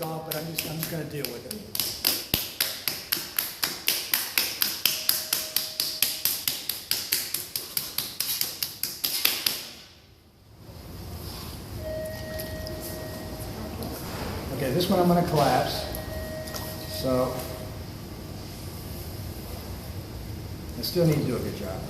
off, but I'm just going to deal with it. Okay, this one I'm going to collapse. So I still need to do a good job.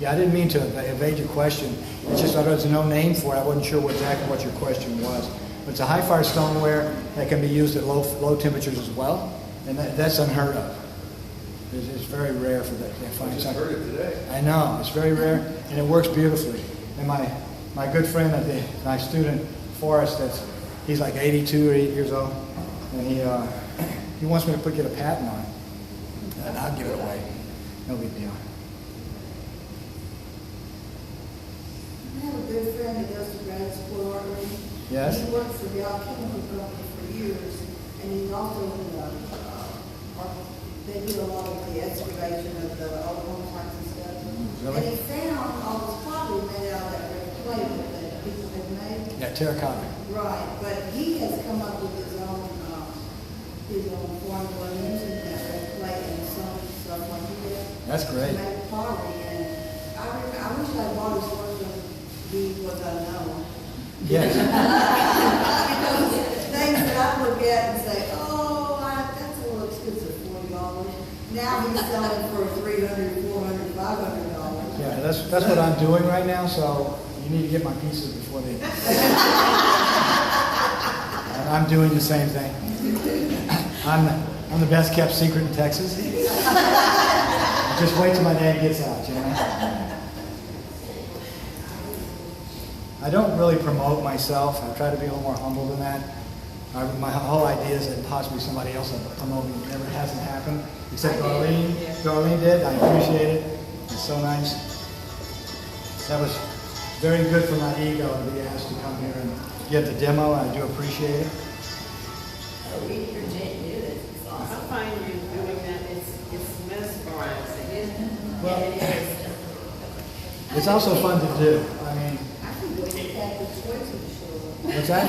Yeah, I didn't mean to evade your question. It's just that there's no name for it. I wasn't sure exactly what your question was. But it's a high fire stoneware that can be used at low temperatures as well, and that's unheard of. It's very rare for that. I just heard it today. I know, it's very rare, and it works beautifully. And my good friend, my student Forrest, he's like 82 or 8 years old, and he wants me to get a patent on it, and I'll give it away. No big deal. I have a good friend that goes to grad school, Pottery. Yes. He worked for the chemical company for years, and he's also they do a lot of the excavation of the old home sites and stuff. Really? And he found all this pottery made out of that red clay that people had made. Yeah, terracotta. Right, but he has come up with his own formula using that red clay and some stuff like that. That's great. To make pottery, and I wish I bought his work and he was unknown. Yes. Because things that I look at and say, that's a little expensive, $40. Now he's selling for $300, $400, $500. Yeah, that's what I'm doing right now. So you need to get my pieces before they. I'm doing the same thing. I'm the best kept secret in Texas. Just wait till my dad gets out, you know. I don't really promote myself. I try to be a little more humble than that. My whole idea is that possibly somebody else will promote me. It never hasn't happened, except Darlene. Darlene did. I appreciate it. It's so nice. That was very good for my ego to be asked to come here and give the demo. I do appreciate it. We appreciate you. I find you doing that. It's mesmerizing, isn't it? Well, it is. It's also fun to do. I mean, what's that?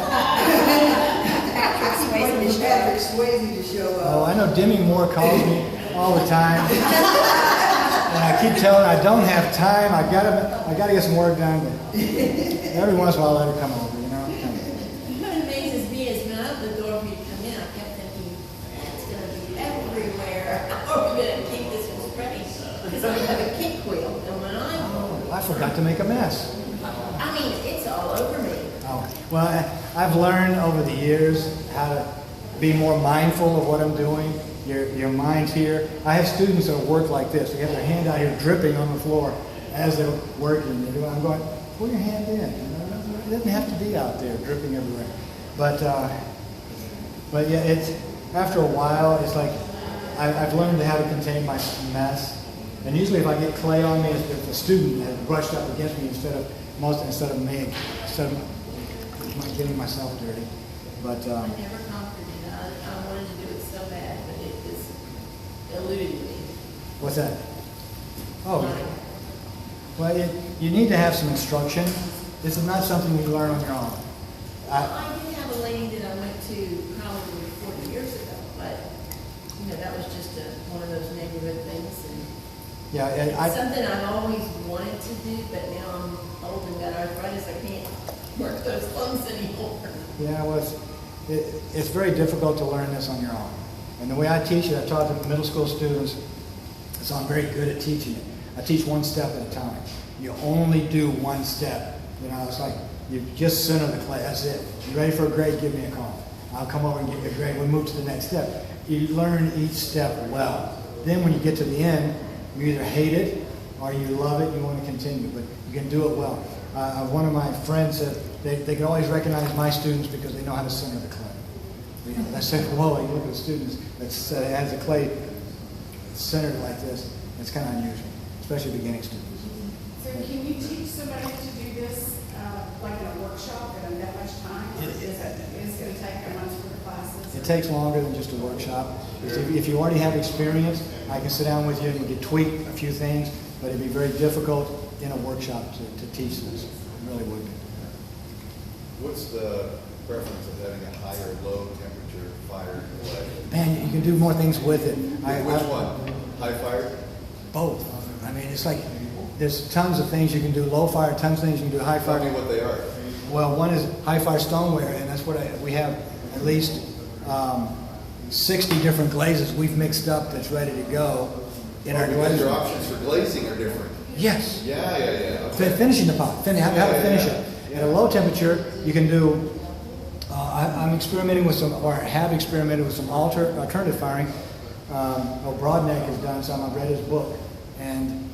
Patrick Swayze to show up. Oh, I know Demi Moore calls me all the time, and I keep telling her I don't have time. I gotta get some work done. But every once in a while, I let her come over. You know. What amazes me is when I opened the door for you to come in, I kept thinking it's going to be everywhere. How are we going to keep this from spreading? Because I have a kick wheel, and when I forgot to make a mess. I mean, it's all over me. Oh, well, I've learned over the years how to be more mindful of what I'm doing. Your mind's here. I have students that work like this. They have their hand out here dripping on the floor as they're working. I'm going, pull your hand in. It doesn't have to be out there dripping everywhere. But yeah, it's after a while, it's like I've learned how to contain my mess. And usually, if I get clay on me, if the student has brushed up against me instead of getting myself dirty. But I never conquered it. I wanted to do it so bad, but it just eluded me. What's that? Oh, well, you need to have some instruction. This is not something you learn on your own. I did have a lady that I went to probably 40 years ago, but that was just one of those neighborhood things. And yeah, it's something I've always wanted to do, but now I'm old and got arthritis. I can't work those lungs anymore. Yeah, well, it's very difficult to learn this on your own. And the way I teach it, I taught the middle school students, so I'm very good at teaching it. I teach one step at a time. You only do one step. It's like you just center the clay. That's it. You ready for a grade? Give me a call. I'll come over and give you a grade. We'll move to the next step. You learn each step well. Then when you get to the end, you either hate it or you love it. You want to continue, but you can do it well. One of my friends said they can always recognize my students because they know how to center the clay. I said, whoa, you look at the students that has the clay centered like this. It's kind of unusual, especially beginning students. So can you teach somebody to do this like in a workshop in that much time? It's going to take a month for the classes? It takes longer than just a workshop. If you already have experience, I can sit down with you and we can tweak a few things, but it'd be very difficult in a workshop to teach this. It really would be. What's the preference of having a high or low temperature fire delay? Man, you can do more things with it. Which one? High fire? Both. I mean, it's like, there's tons of things you can do low fire, tons of things you can do high Tell me fire. what they are. Well, one is high fire stoneware, and that's what we have at least 60 different glazes we've mixed up that's ready to go in our Because glaze. your options for glazing are different. Yes. Yeah. Finishing the pot, how to finish it. At a low temperature, you can do, I'm experimenting with some, or have experimented with some alternative firing. Broadneck has done some, I've read his book. And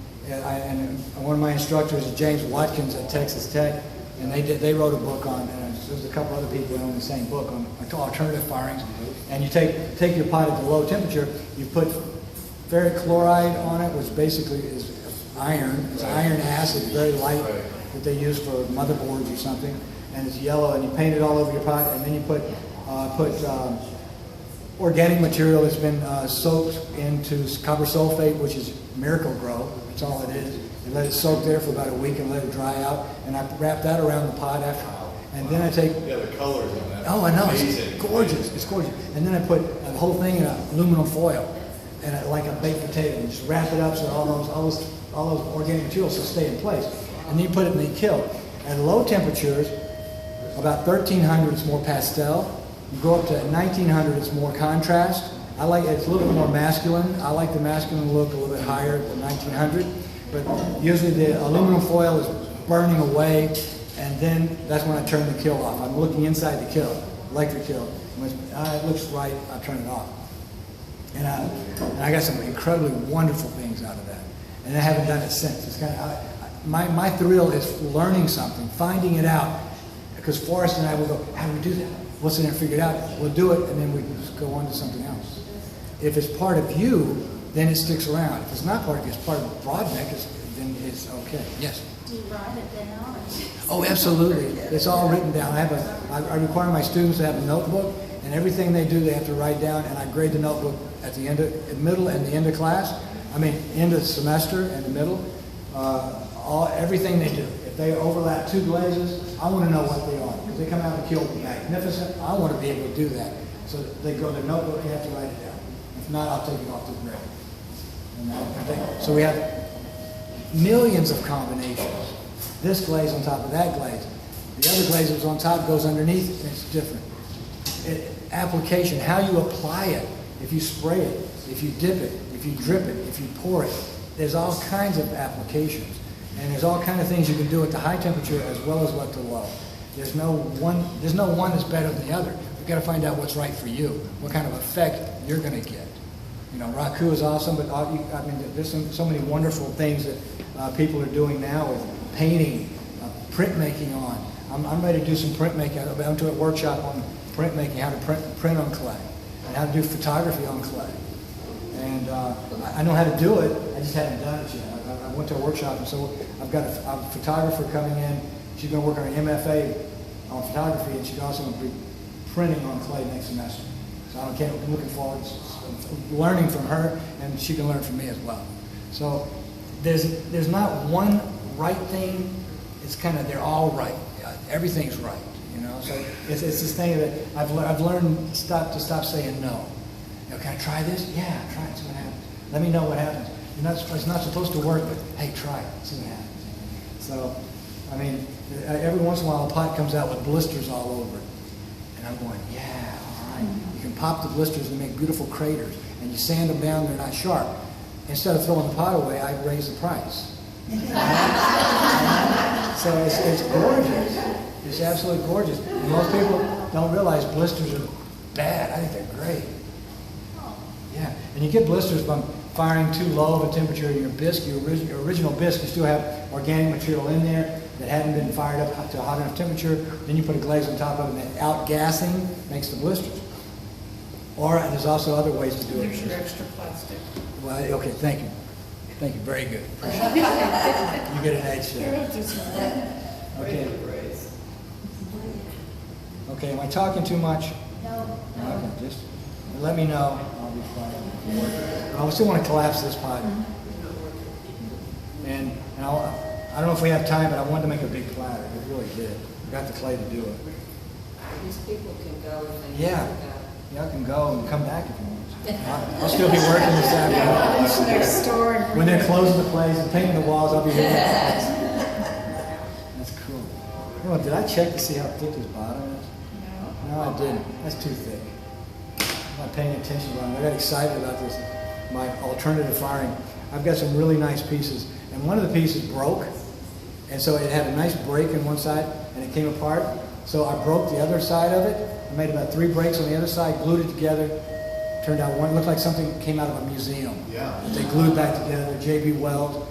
one of my instructors is James Watkins at Texas Tech, and they wrote a book on, and there's a couple other people in the same book on alternative firings. And you take your pot at the low temperature, you put ferric chloride on it, which basically is iron. It's iron acid, very light, that they use for motherboards or something. And it's yellow, and you paint it all over your pot, and then you put organic material that's been soaked into copper sulfate, which is Miracle Grow. That's all it is. You let it soak there for about a week and let it dry out. And I wrap that around the pot after. And then I take... Yeah, the colors on that. Oh, I know. Amazing. It's gorgeous. It's gorgeous. And then I put the whole thing in aluminum foil, and like a baked potato, and just wrap it up so all those organic materials will stay in place. And then you put it in the kiln. At low temperatures, about 1300, it's more pastel. You go up to 1900, it's more contrast. It's a little bit more masculine. I like the masculine look a little bit higher than 1900. But usually the aluminum foil is burning away, and then that's when I turn the kiln off. I'm looking inside the kiln, electric kiln. When it looks right, I turn it off. And I got some incredibly wonderful things out of that. And I haven't done it since. It's kind of, my thrill is learning something, finding it out. Because Forrest and I will go, how do we do that? What's in there, figure it out. We'll do it, and then we can just go on to something else. If it's part of you, then it sticks around. If it's not part of you, it's part of Broadneck, then it's okay. Yes? Do you write it down? Oh, absolutely. It's all written down. I require my students to have a notebook, and everything they do, they have to write down, and I grade the notebook at the middle and the end of class. I mean, end of semester and the middle. Everything they do. If they overlap two glazes, I want to know what they are. Because they come out and kill magnificent, I want to be able to do that. So they go to their notebook, they have to write it down. If not, I'll take it off the grade. So we have millions of combinations. This glaze on top of that glaze. The other glaze that's on top goes underneath, and it's different. Application, how you apply it, if you spray it, if you dip it, if you drip it, if you pour it, there's all kinds of applications. And there's all kinds of things you can do at the high temperature as well as at the low. There's no one that's better than the other. You've got to find out what's right for you, what kind of effect you're going to get. You know, Raku is awesome, but I mean, there's so many wonderful things that people are doing now with painting, printmaking on. I'm ready to do some printmaking. I'm doing a workshop on printmaking, how to print on clay, and how to do photography on clay. And I know how to do it, I just haven't done it yet. I went to a workshop, and so I've got a photographer coming in. She's going to work on an MFA on photography, and she's also going to be printing on clay next semester. So I'm looking forward to learning from her, and she can learn from me as well. So there's not one right thing. It's kind of, they're all right. Everything's right, you know. So it's this thing that I've learned to stop saying no. You know, can I try this? Yeah, try it, see what happens. Let me know what happens. It's not supposed to work, but hey, try it, see what happens. So, I mean, every once in a while a pot comes out with blisters all over it. And I'm going, yeah, all right. You can pop the blisters and make beautiful craters. And you sand them down, they're not sharp. Instead of throwing the pot away, I raise the price. So it's gorgeous. It's absolutely gorgeous. And most people don't realize blisters are bad. I think they're great. Yeah, and you get blisters from firing too low of a temperature in your bisque. Your original bisque, you still have organic material in there that hadn't been fired up to a hot enough temperature. Then you put a glaze on top of it, and that outgassing makes the blisters. Or there's also other ways to do it. Here's your extra plastic. Well, okay, thank you. Thank you, very good. Appreciate it. You get an edge there. Okay. Okay, am I talking too much? No. Okay, just let me know. I'll be fine. I still want to collapse this pot. And I don't know if we have time, but I wanted to make a big platter. It really did. I got the clay to do it. These people can go if they need Yeah. to go. Y'all can go and come back if you want. I'll still be working this afternoon. Their store and. When they're closing the place and painting the walls, I'll be here. That's cool. You know, did I check to see how thick this bottom is? No. No, I didn't. That's too thick. I'm not paying attention, but I got excited about this. My alternative firing. I've got some really nice pieces, and one of the pieces broke, and so it had a nice break in one side, and it came apart. So I broke the other side of it. I made about 3 breaks on the other side, glued it together. Turned out one looked like something came out of a museum. Yeah. They glued back together. J.B. Weld,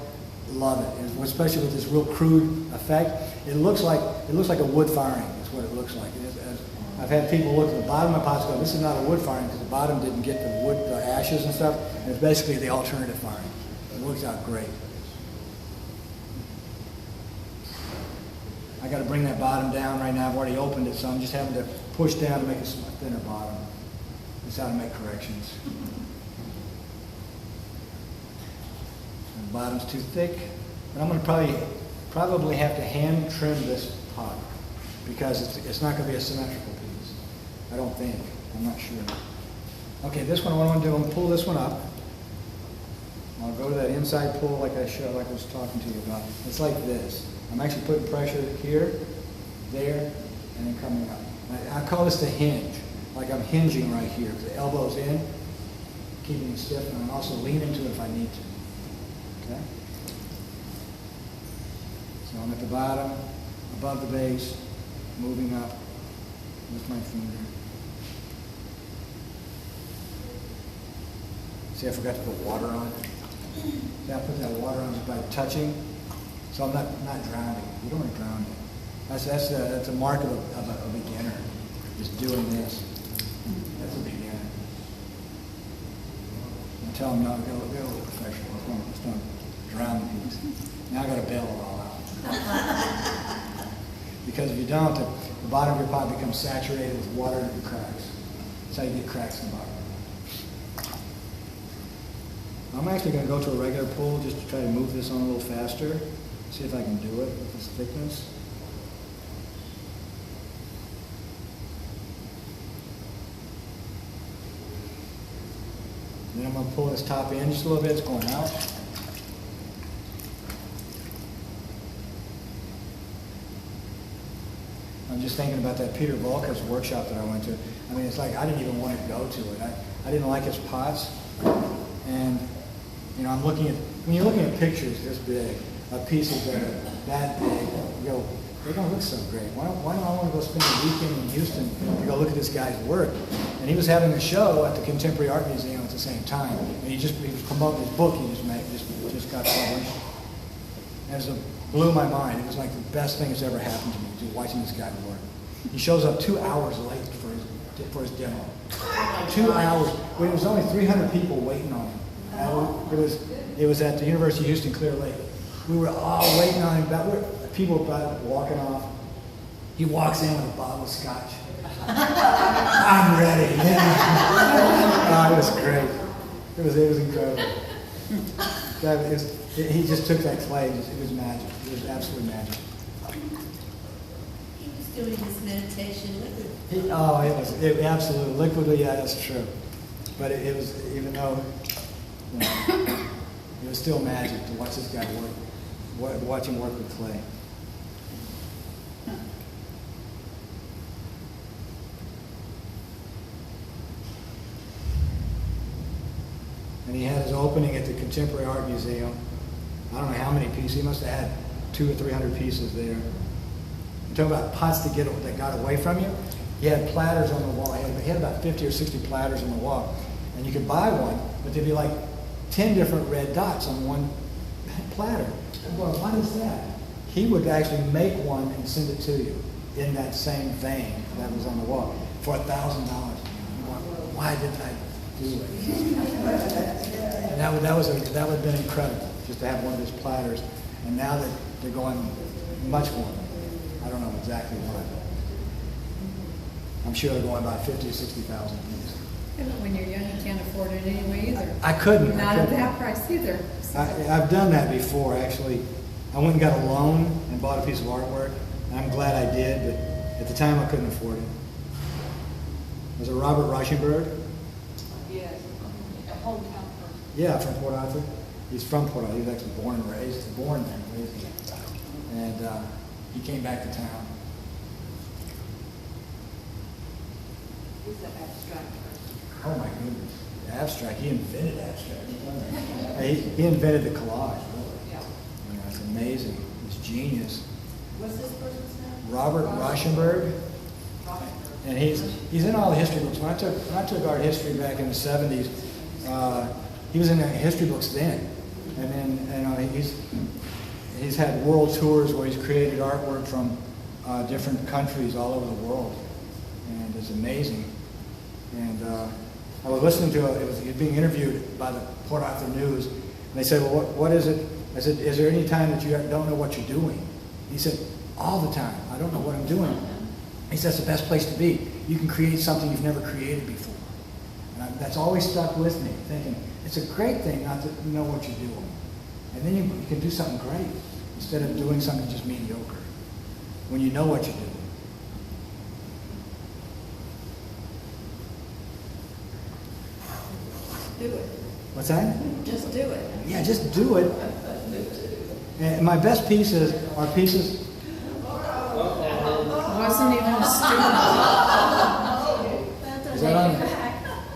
love it. And especially with this real crude effect. It looks like a wood firing. Is what it looks like. I've had people look at the bottom of my pots and go, "This is not a wood firing because the bottom didn't get the wood, the ashes and stuff." And it's basically the alternative firing. It works out great. I got to bring that bottom down right now. I've already opened it, so I'm just having to push down to make a thinner bottom. That's how to make corrections. And the bottom's too thick. And I'm going to probably have to hand trim this pot because it's not going to be a symmetrical piece. I don't think. I'm not sure. Okay, this one, what I want to do, I'm going to pull this one up. I'll go to that inside pull like I was talking to you about. It's like this. I'm actually putting pressure here, there, and then coming up. I call this the hinge. Like I'm hinging right here. The elbow's in, keeping it stiff, and I'm also lean into it if I need to. Okay? So I'm at the bottom, above the base, moving up with my finger. See, I forgot to put water on it. See, I put that water on just by touching, so I'm not drowning. You don't want to drown it. That's a mark of a beginner, just doing this. That's a beginner. I tell them, no, go a little professional. Let's don't drown the piece. Now I got to bail it all out. Because if you don't, the bottom of your pot becomes saturated with water and it cracks. That's how you get cracks in the bottom. I'm actually going to go to a regular pull just to try to move this on a little faster. See if I can do it with this thickness. Then I'm going to pull this top in just a little bit. It's going out. I'm just thinking about that Peter Volka's workshop that I went to. I mean, it's like I didn't even want to go to it. I didn't like his pots. And, you know, I'm looking at, when you're looking at pictures this big, of pieces that are that big, you go, they don't look so great. Why don't I want to go spend a weekend in Houston to go look at this guy's work? And he was having a show at the Contemporary Art Museum at the same time. And he was promoting his book he just got published. And it blew my mind. It was like the best thing that's ever happened to me, just watching this guy work. He shows up 2 hours late for his demo. 2 hours. When it was only 300 people waiting on him. It was at the University of Houston, Clear Lake. We were all waiting on him. People about walking off. He walks in with a bottle of scotch. I'm ready. Oh, it was great. It was incredible. He just took that clay. It was magic. It was absolute magic. He was doing his meditation liquid. It was absolutely liquidly. Yeah, that's true. But it was, even though, you know, it was still magic to watch this guy work, watch him work with clay. And he had his opening at the Contemporary Art Museum. I don't know how many pieces. He must have had 200 or 300 pieces there. I'm talking about pots that got away from you. He had platters on the wall. He had about 50 or 60 platters on the wall. And you could buy one, but there'd be like 10 different red dots on one platter. I'm going, what is that? He would actually make one and send it to you in that same vein that was on the wall for $1,000. Why didn't I do it? And that would have been incredible, just to have one of his platters. And now that they're going much more, I don't know exactly what. I'm sure they're going about 50 or 60,000 pieces. When you're young, you can't afford it anyway either. I couldn't. Not at that price either. I've done that before, actually. I went and got a loan and bought a piece of artwork, and I'm glad I did, but at the time I couldn't afford it. Was it Robert Reichenberg? Yes, a hometown person. Yeah, from Port Arthur. He's from Port Arthur. He was actually born and raised, born there, raised there. And he came back to town. He's an abstract person. Oh my goodness, abstract. He invented abstract. He invented the collage, really. Yeah. You know, it's amazing. He's genius. What's this person's name? Robert Reichenberg. And he's in all the history books. When I took art history back in the 70s, he was in the history books then. And then he's had world tours where he's created artwork from different countries all over the world, and it's amazing. And I was listening to he was being interviewed by the Port Arthur News, and they said, "Well, what is it?" I said, "Is there any time that you don't know what you're doing?" He said, "All the time. I don't know what I'm doing." He said, "That's the best place to be. You can create something you've never created before." And that's always stuck with me, thinking, it's a great thing not to know what you're doing. And then you can do something great instead of doing something just mediocre when you know what you're doing. Do it. What's that? Just do it. Yeah, just do it. And my best pieces are pieces. Wasn't even a student. Is that on?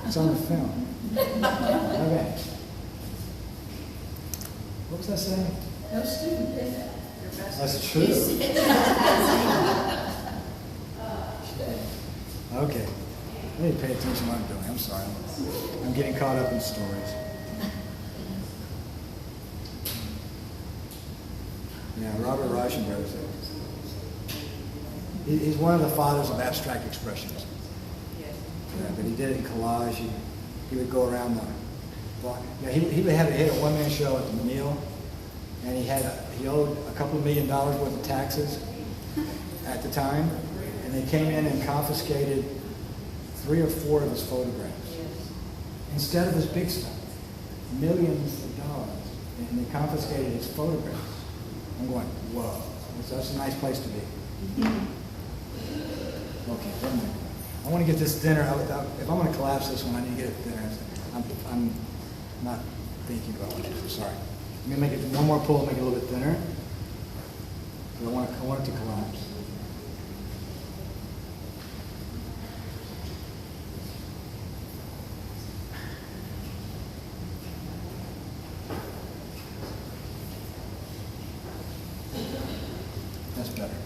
It's on the film. Okay. What was I saying? No student did that. That's true. Okay. I need to pay attention to what I'm doing. I'm sorry. I'm getting caught up in stories. Yeah, Robert Reichenberg. He's one of the fathers of abstract expressions. Yes. Yeah, but he did it in collage. He would go around the block. Yeah, he would have to hit a one-man show at the Mill, and he owed a couple $1 million worth of taxes at the time, and they came in and confiscated 3 or 4 of his photographs Yes. instead of his big stuff, millions of dollars, and they confiscated his photographs. I'm going, whoa, that's a nice place to be. Okay, wait a minute. I want to get this thinner. If I'm going to collapse this one, I need to get it thinner. I'm not thinking about what it is. I'm sorry. Let me make it one more pull, make it a little bit thinner. I want it to collapse. That's better.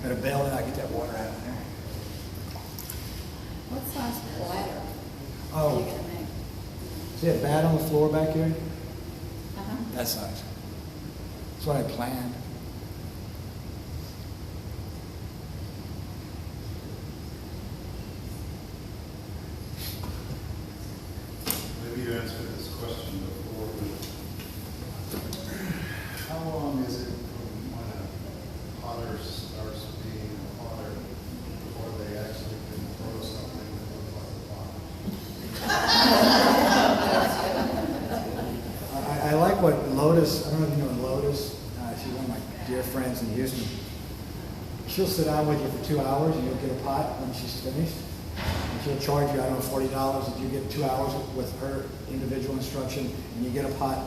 Better bail it out, get that water out of there. What size platter Oh. are you gonna make? See that bat on the floor back here? Uh-huh. That size. That's what I planned. Maybe you answered this question before, but how long is it from when a potter starts being a potter before they actually can throw something that looks like a pot? I like what Lotus, I don't know if you know Lotus, she's one of my dear friends in Houston. She'll sit down with you for 2 hours and you'll get a pot when she's finished. And she'll charge you, I don't know, $40 if you get 2 hours with her individual instruction, and you get a pot,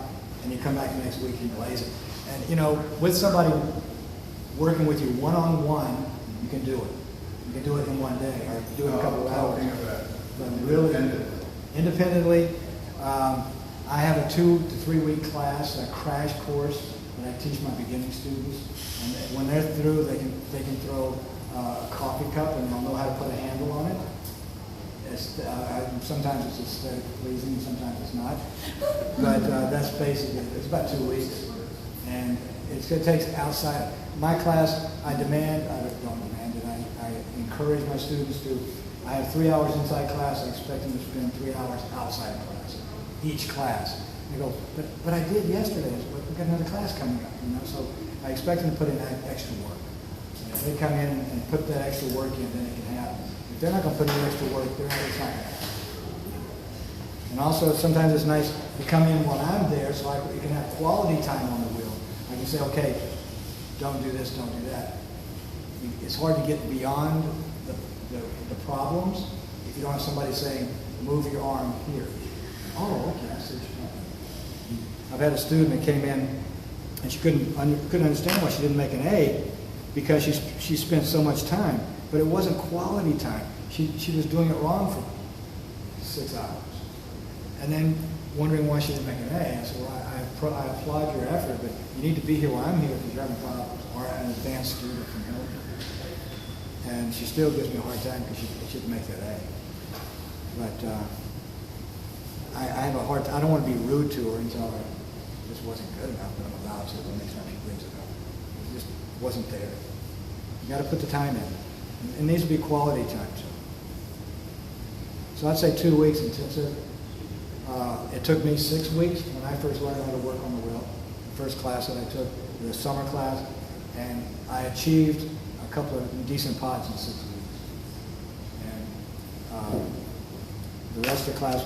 and you come back next week and glaze it. And you know, with somebody working with you one-on-one, you can do it. You can do it in one day, or do it in a couple of hours. But really, independently, I have a 2 to 3 week class, a crash course that I teach my beginning students. And when they're through, they can throw a coffee cup and they'll know how to put a handle on it. Sometimes it's aesthetic pleasing, sometimes it's not. But that's basically, it's about 2 weeks. And it takes outside. My class, I don't demand it, I encourage my students to, I have 3 hours inside class, I expect them to spend 3 hours outside class, each class. They go, but I did yesterday, we've got another class coming up, you know, so I expect them to put in that extra work. And if they come in and put that extra work in, then it can happen. If they're not going to put in extra work, it's not going to happen. And also, sometimes it's nice to come in when I'm there, so you can have quality time on the wheel. I can say, okay, don't do this, don't do that. It's hard to get beyond the problems if you don't have somebody saying, move your arm here. Oh, okay, I see what you're doing. I've had a student that came in and she couldn't understand why she didn't make an A because she spent so much time, but it wasn't quality time. She was doing it wrong for 6 hours. And then wondering why she didn't make an A. I said, well, I applaud your effort, but you need to be here while I'm here because you're having problems. Or an advanced student from Hilton. And she still gives me a hard time because she didn't make that A. But I have a hard time. I don't want to be rude to her and tell her this wasn't good enough, but I'm allowed to the next time she brings it up. It just wasn't there. You got to put the time in. It needs to be quality time too. So I'd say 2 weeks intensive. It took me 6 weeks when I first learned how to work on the wheel. The first class that I took was a summer class, and I achieved a couple of decent pots in 6 weeks. And the rest of the class,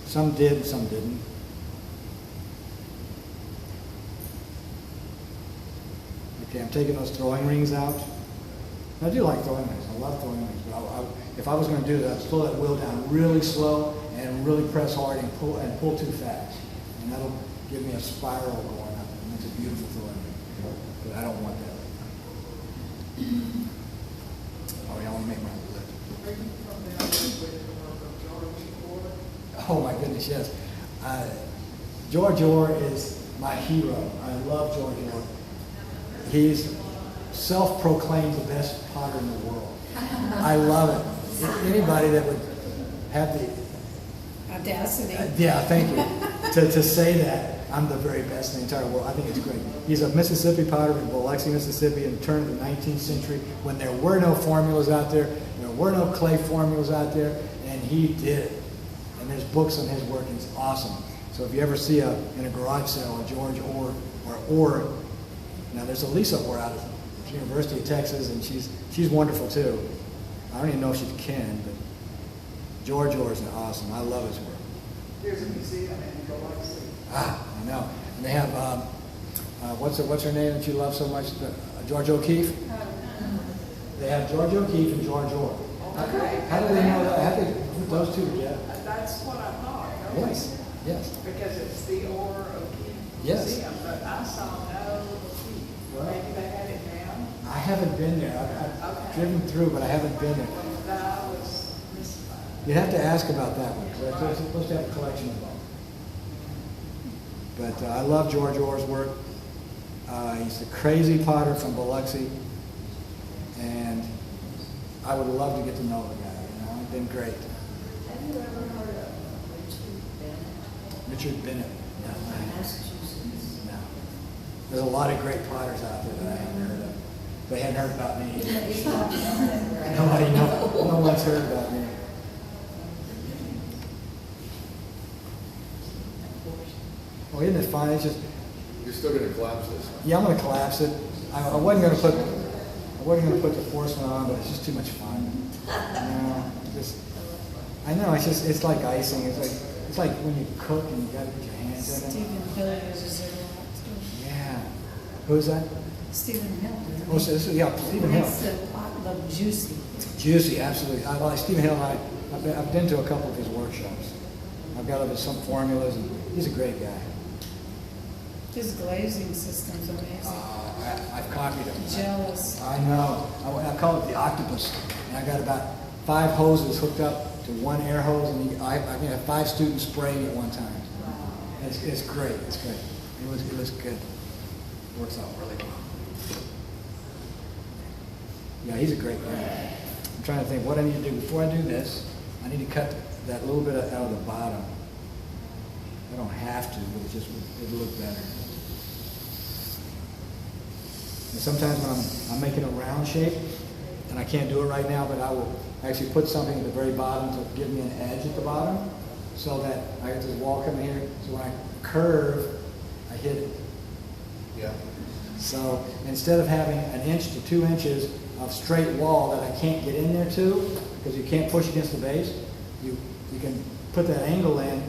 some did, some didn't. Okay, I'm taking those throwing rings out. I do like throwing rings. I love throwing rings. But if I was going to do that, I'd slow that wheel down really slow and really press hard and pull too fast. And that'll give me a spiral going up. It makes a beautiful throwing ring. But I don't want that. Oh, yeah, I want to make my lip. Oh my goodness, yes. George Orr is my hero. I love George Orr. He's self-proclaimed the best potter in the world. I love it. Anybody that would have the Audacity. yeah, thank you, to say that I'm the very best in the entire world. I think it's great. He's a Mississippi potter from Biloxi, Mississippi, in the turn of the 19th century when there were no formulas out there, there were no clay formulas out there, and he did it. And there's books on his work, and it's awesome. So if you ever see in a garage sale a George Orr or now there's a Lisa Orr out of the University of Texas, and she's wonderful too. I don't even know if she's kin, but George Orr is awesome. I love his work. There's a museum in Biloxi. Ah, I know. And they have what's her name that you love so much? George O'Keeffe. They have George O'Keeffe and George Orr. Okay. How do they know that? How do they put those two together? That's what I thought. no? Yes, yes. Because it's the Orr O'Keeffe Yes. Museum, but I saw no O'Keeffe. Well- Maybe they had it down. I haven't been there. I've Okay. driven through, but I haven't been there. But I was mystified. You'd have to ask about that one, because they're supposed to have a collection of them. But I love George Orr's work. He's a crazy potter from Biloxi, and I would love to get to know the guy. You know, he's been great. Have you ever heard of Richard Bennett? Richard Bennett. No, Massachusetts. no. There's a lot of great potters out there that I haven't heard of. They hadn't heard about me. Nobody knows. No one's heard about me. Oh, isn't it fun? It's just, You're still gonna collapse this? yeah, I'm going to collapse it. I wasn't going to put the porcelain on, but it's just too much fun. I know, it's like icing. It's like when you cook and you got to put your hands in it. Stephen Hill uses it a lot too. Yeah. Who's that? Stephen Hill. Oh, so yeah, Stephen Hill. Makes the pot look juicy. Juicy, absolutely. I like Stephen Hill. I've been to a couple of his workshops. I've got some formulas, and he's a great guy. His glazing system's amazing. I've copied him. Jealous. I know. I call it the octopus. And I got about 5 hoses hooked up to one air hose, and I can have 5 students spraying at one time. It's great. It's great. It was good. Works out really well. Yeah, he's a great guy. I'm trying to think what I need to do. Before I do this, I need to cut that little bit out of the bottom. I don't have to, but it'll look better. And sometimes when I'm making a round shape, and I can't do it right now, but I will actually put something at the very bottom to give me an edge at the bottom, so that I get this wall coming here, so when I curve, I hit it. Yeah. So instead of having 1 inch to 2 inches of straight wall that I can't get in there to, because you can't push against the base, you can put that angle in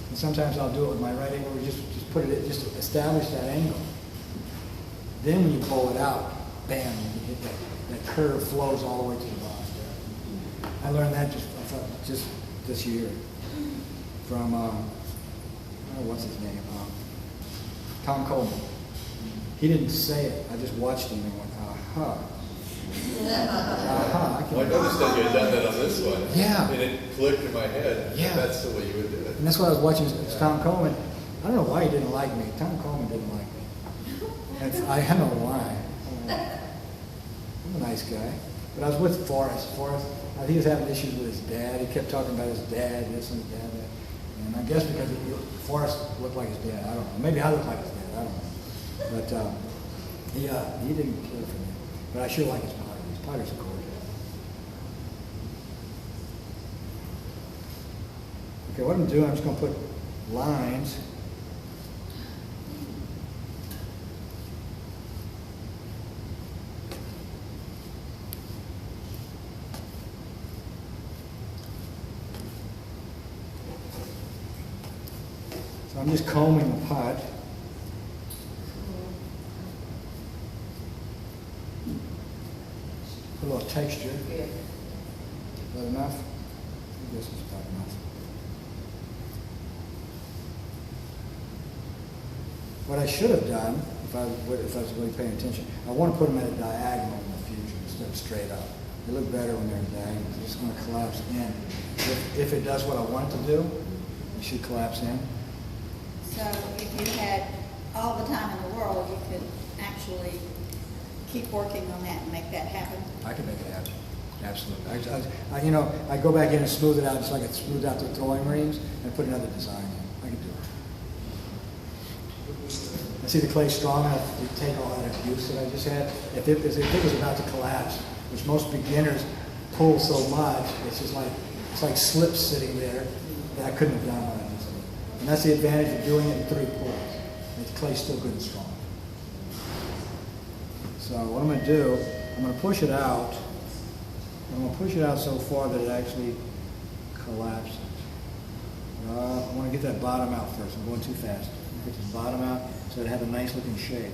And sometimes I'll do it with my right angle, or just put it, just establish that angle. Then when you pull it out, bam, you hit that curve flows all the way to the bottom. I learned that just this year from, what's his name? Tom Coleman. He didn't say it. I just watched him and went, aha. Aha. Well, I noticed that you had done that on this one. Yeah. And it clicked in my head. Yeah. That's the way you would do it. And that's what I was watching. It's Tom Coleman. I don't know why he didn't like me. Tom Coleman didn't like me. I don't know why. I'm a nice guy. But I was with Forrest. I think he was having issues with his dad. He kept talking about his dad, this and his dad, that. And I guess because Forrest looked like his dad. I don't know. Maybe I look like his dad. I don't know. But he didn't care for me. But I sure like his pottery. His pottery's gorgeous. Okay, what I'm doing, I'm just going to put lines. So I'm just combing the pot. Put a little texture. Is that enough? I guess it's about enough. What I should have done, if I was really paying attention, I want to put them at a diagonal in the future instead of straight up. They look better when they're diagonal. It's going to collapse in. If it does what I want it to do, it should collapse in. So if you had all the time in the world, you could actually keep working on that and make that happen. I can make it happen. Absolutely. I go back in and smooth it out just like I smoothed out the throwing rings and put another design in. I can do it. I see the clay strong enough to take all that abuse that I just had. If it was about to collapse, which most beginners pull so much, it's like slips sitting there that I couldn't have done what I did. And that's the advantage of doing it in 3 pulls. The clay's still good and strong. So what I'm going to do, I'm going to push it out. I'm going to push it out so far that it actually collapses. I want to get that bottom out first. I'm going too fast. Get this bottom out so it has a nice looking shape.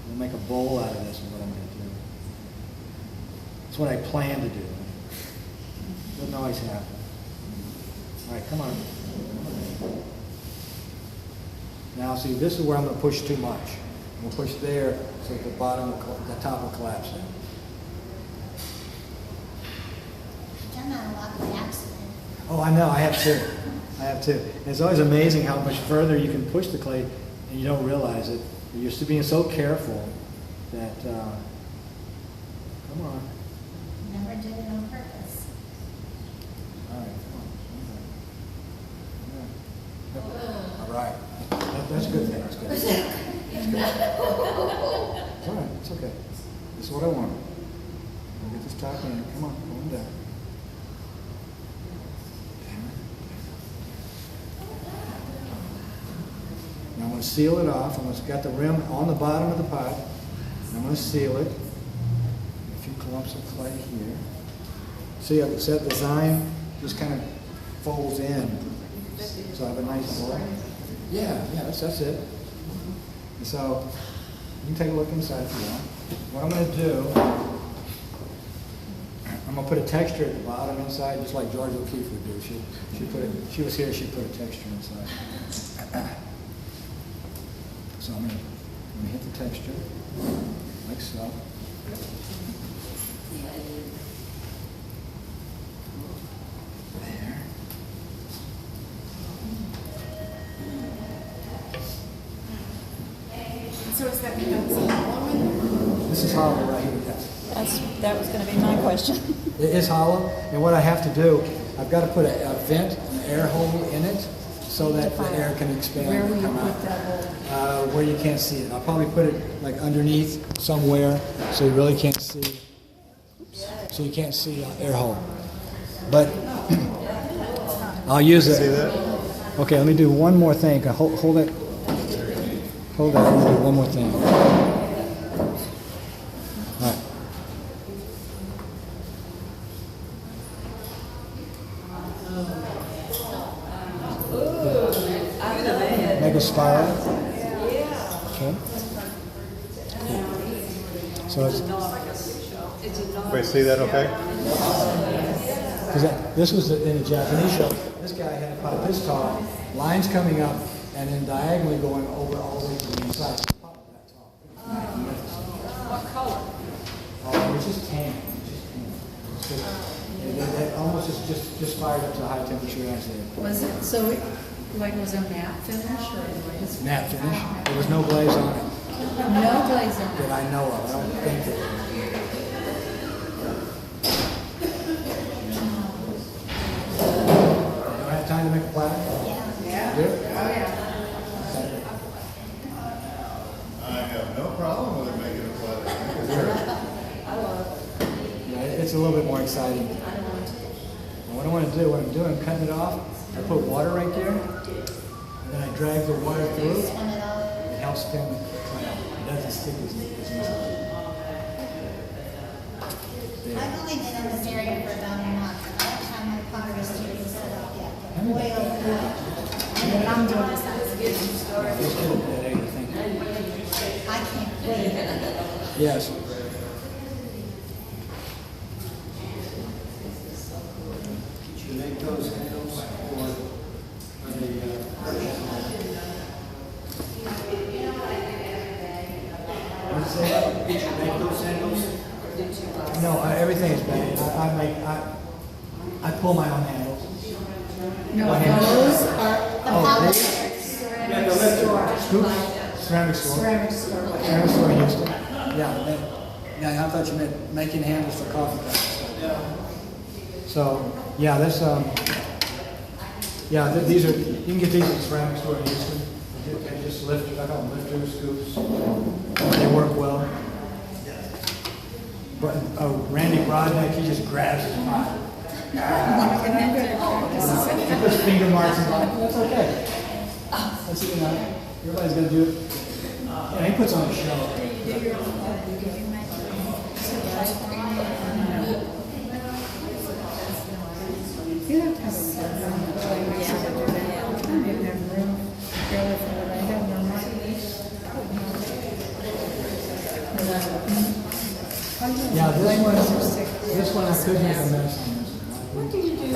I'm going to make a bowl out of this is what I'm going to do. That's what I plan to do. Doesn't always happen. All right, come on. Now see, this is where I'm going to push too much. I'm going to push there so that the top will collapse in. Done that a lot by accident. Oh, I know. I have too. And it's always amazing how much further you can push the clay and you don't realize it. You're used to being so careful that, come on. Never did it on purpose. All right, come on. Yeah. All right. That's a good thing. That's good. That's good. It's all right. It's okay. This is what I want. I'll get this top in. Come on. Go on down. Now I'm going to seal it off. I'm going to got the rim on the bottom of the pot. I'm going to seal it. A few clumps of clay here. See, I've set the design just kind of folds in. So I have a nice bowl. Yeah, that's it. And so you can take a look inside if you want. What I'm going to do, I'm going to put a texture at the bottom inside, just like George O'Keeffe would do. She was here, she'd put a texture inside. So I'm going to hit the texture, like so. There. So is that because it's hollow? This is hollow right here, yes. That was going to be my question. It is hollow, and what I have to do, I've got to put a vent, an air hole in it, so that the air can expand Where will and you come put out. that hole? Where you can't see it. I'll probably put it like underneath somewhere, so you really can't see. So you can't see air hole. But I'll use it. See that? Okay, let me do one more thing. Hold that. Hold that. Let me do one more thing. All right. make a spiral. Okay. So it's, Everybody see that okay? because this was in the Japanese show. This guy had about this tall, lines coming up, and then diagonally going over all the way to the inside. About that tall. What color? Oh, it's just tan. It's just tan. That almost is just fired up to high temperature actually. Was it, so it, like, was a matte finish or was Matte finish. There was no glaze on it no glaze on that it? I know of. I don't think that. You don't have time to make a platter? Yeah. Do it? Oh, yeah. I have no problem with it making a platter. Yeah, it's a little bit more exciting. And what I want to do, what I'm doing, I'm cutting it off. I put water right there, and then I drag the water through. Just want it all. It helps spin the clamp. It doesn't stick as easily. I've only been in this area for about a month. I don't have my pottery studio set up yet. Way overnight. And then I'm doing this. Let's get it at 8, I think. I can't wait. Yes. Did you make those handles or are they Did you make those handles? No, everything is bad. I pull my own handles. No, What handles? those are, The Oh, power. these? Yeah, the lifter. Scoops? Ceramic store. ceramic store. Ceramic store in Houston. Yeah, yeah, I thought you meant making handles for coffee cups. Yeah. So, yeah, this, yeah, these are, you can get these at the ceramic store in Houston. They just lift, I call them lifters, scoops. They work well. But, Randy Brodnick, he just grabs his pot. He puts finger marks in it. That's okay. That's, you know, everybody's gonna do it. Yeah, he puts on a show. You have to have a room. I didn't have room really for what I have on my. Yeah, this one I couldn't have a mess on this one. What do you do with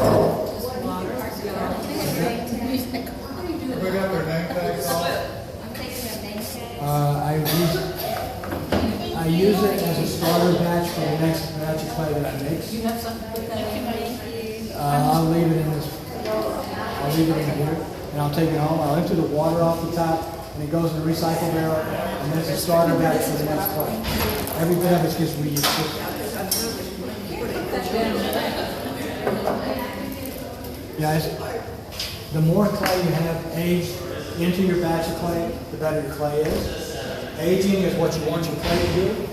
water? We got their name tags on. I use it as a starter batch for the next batch of clay that I make. You have something with that? I'll leave it in this. I'll leave it in here, and I'll take it home. I'll empty the water off the top, and it goes in the recycle barrel, and then it's a starter batch for the next clay. Every bit of it gets reused. Guys, the more clay you have aged into your batch of clay, the better your clay is. Aging is what you want your clay to do.